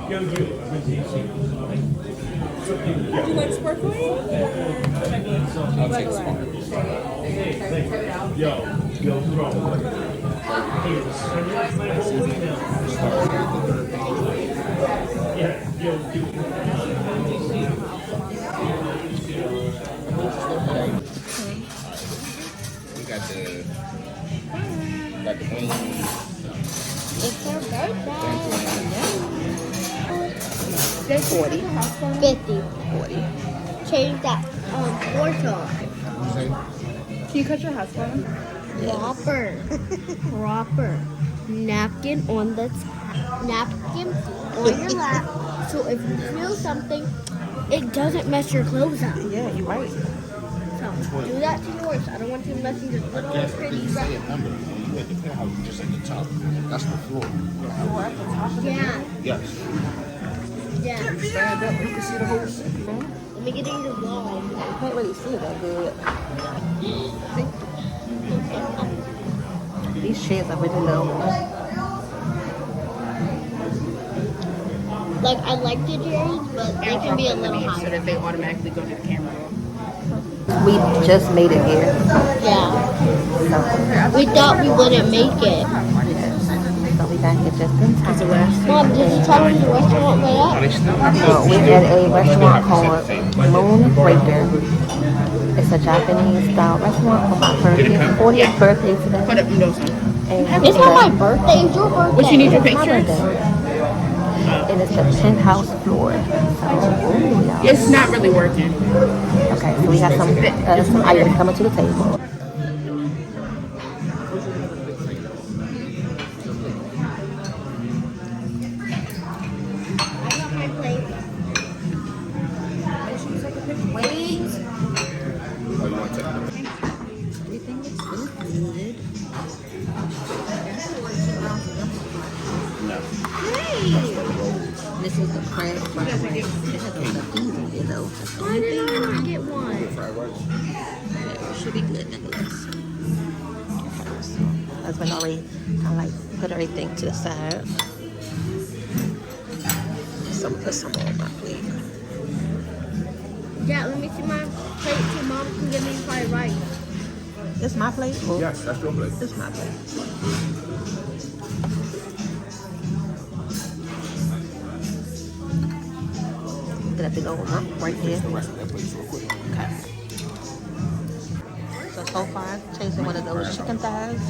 you like sparkling? I'll take sparkling. We got the wings. It's her birthday. They're 40. 50. 40. Change that. Portal. Can you cut your house for me? Proper. Napkin on the napkin on your lap. So if you feel something, it doesn't mess your clothes up. Yeah, you're right. So do that to yours. I don't want you messing your little pretty Say a number. You had the penthouse just at the top. That's the floor. Yeah. Yes. Yeah. Stand up. You can see the whole city. Let me get in your wall. I can't really see it that good. These chairs are really low. Like I like the chairs, but they can be a little So higher. that they automatically go to the camera. We just made it here. Yeah. We thought we wouldn't make it. So we got here just in time. Mom, did you tell them the restaurant way up? We at a restaurant called Moonraker. It's a Japanese style restaurant for my 40th birthday today. Put up those. And It's not my birthday, it's your birthday. What you need your it's my pictures? birthday. And it's a penthouse floor. So, ooh, y'all. It's not really working. Okay, so we have some items coming to the table. I got my plate. Wait. Oh, you want to take it? Everything looks really good. No. This is the crab fried rice. It has stuff easy, you know. Why did I not get one? Fried rice. It should be good nonetheless. Okay, so husband already kind of like put everything to the side. So put some on my plate. Yeah, let me see my plate so Mom can give me fried rice. This my plate? Or Yes, that's your place. this my plate? Get a big old lump right there. The rest of that place real quick. Okay. So far, I'm tasting one of those chicken thighs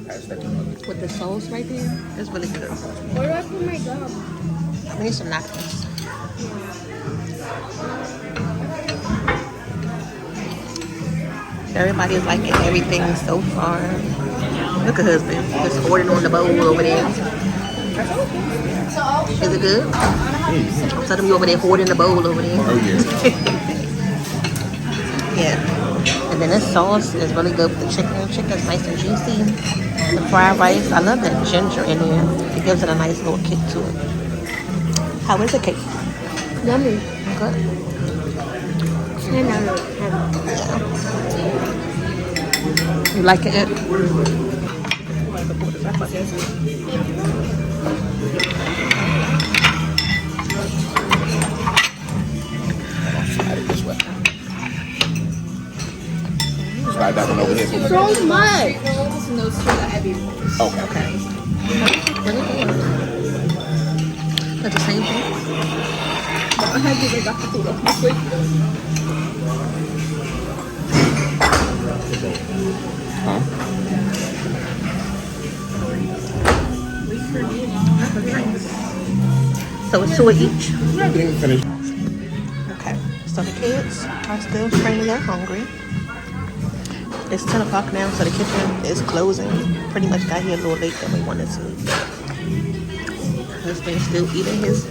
Pass that to mother. with the sauce right there. It's really good. Where do I put my gum? I need some napkins. Everybody's liking everything so far. Look at husband, just hoarding on the bowl over there. Is it good? I'm telling you over there hoarding the bowl over there. Oh, yeah. Yeah. And then this sauce is really good with the chicken. The chicken's nice and juicy. The fried rice, I love that ginger in there. It gives it a nice little kick to it. How is the cake? Yummy. Good. You like it? Slide it this way. Slide that one over here. For me. So much. Okay. Really good. That's the same thing? I had to get the food off my plate. Huh? So it's 2 of each. Yeah, didn't finish. Okay. So the kids are still screaming they're hungry. It's 10 o'clock now, so the kitchen is closing. Pretty much got here a little late than we wanted to. Husband's still eating his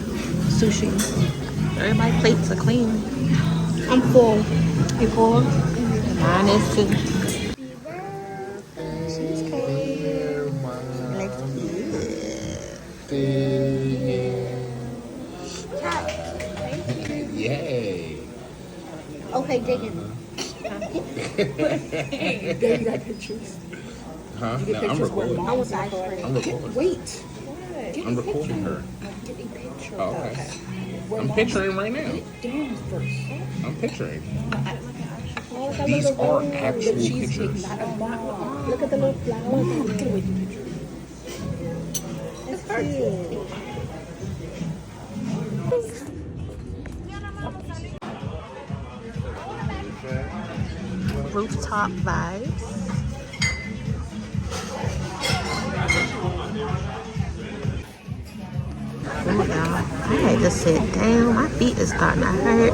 sushi. Everybody's plates are clean. I'm full. You full? Mine is too. Yay. Okay, dig it. Gave you that pictures. Huh? Get No, I'm pictures where recording. mom was at. I'm recording. Wait. I'm recording her. Get a picture. Oh, okay. I'm picturing right now. I'm picturing. These are actual pictures. Look at the little flower. Get away from the picture. It's cute. Rooftop vibes. Oh, y'all, I had to sit down. My feet is starting to hurt.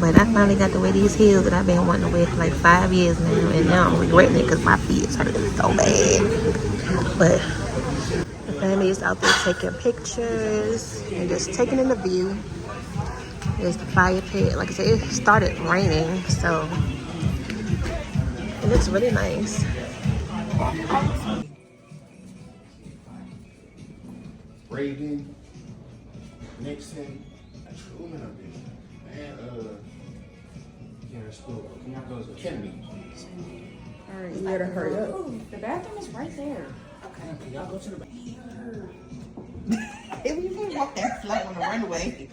But I finally got to wear these heels that I've been wanting to wear for like 5 years now. And now I'm regretting it because my feet is hurting so bad. But the family is out there taking pictures and just taking in the view. There's the fire pit. Like I said, it started raining, so it looks really nice. Reagan, Nixon, Truman up there. And Kennedy. Alright, you better hurry up. The bathroom is right there. Okay, can y'all go to the bathroom? If you can't walk that flat on the runway.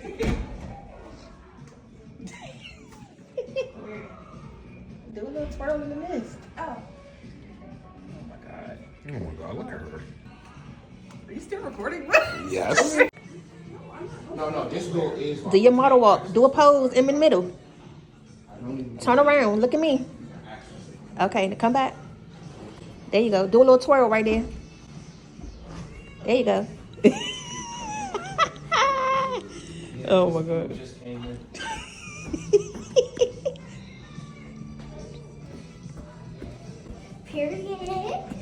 Do a little twirl in the mist. Oh. Oh my god, look at her. Are you still recording? Yes. No, this girl is. Do your model walk. Do a pose in the middle. Turn around. Look at me. Okay, now come back. There you go. Do a little twirl right there. There you go. Oh my god.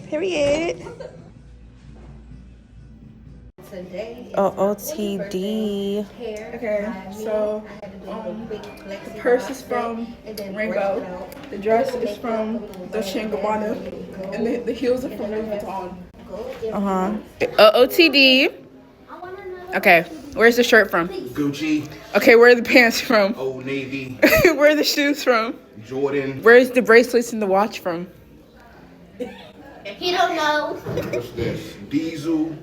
Period. OOTD. Okay, so the purse is from Rainbow, the dress is from Dolce & Gabbana, and the heels are from Louis Vuitton. OOTD. Okay, where's the shirt from? Gucci, Okay, where are the pants from? Old Navy, Where are the shoes from? Jordan. Where's the bracelets and the watch from? He don't know. What's this? Diesel.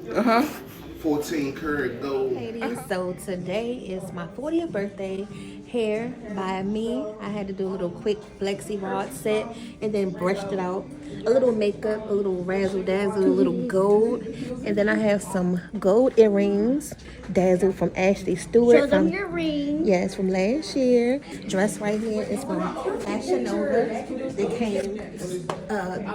14 karat gold. Ladies, so today is my 40th birthday. Hair by me. I had to do a little quick flexi rod set and then brushed it out. A little makeup, a little razzle dazzle, a little gold. And then I have some gold earrings, dazzle from Ashley Stewart. Show them your ring. Yes, from last year. Dress right here is from Fashion Nova. They came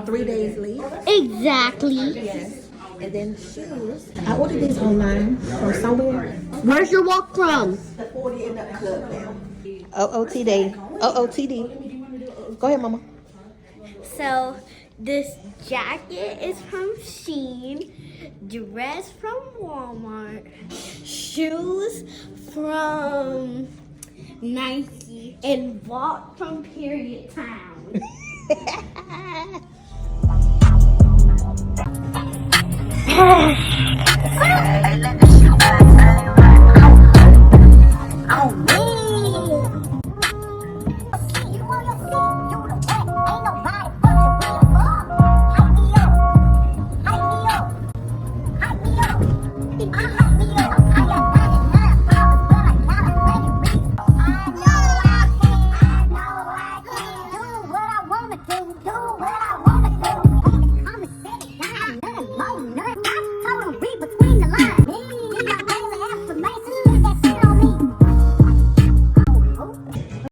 3 days late. Exactly. Yes. And then shoes. I ordered these online from somewhere. Where's your walk from? The 40 and up club now. OOTD. OOTD. Go ahead, mama. So this jacket is from Shein, dress from Walmart, shoes from Nike, and walk from Period Town.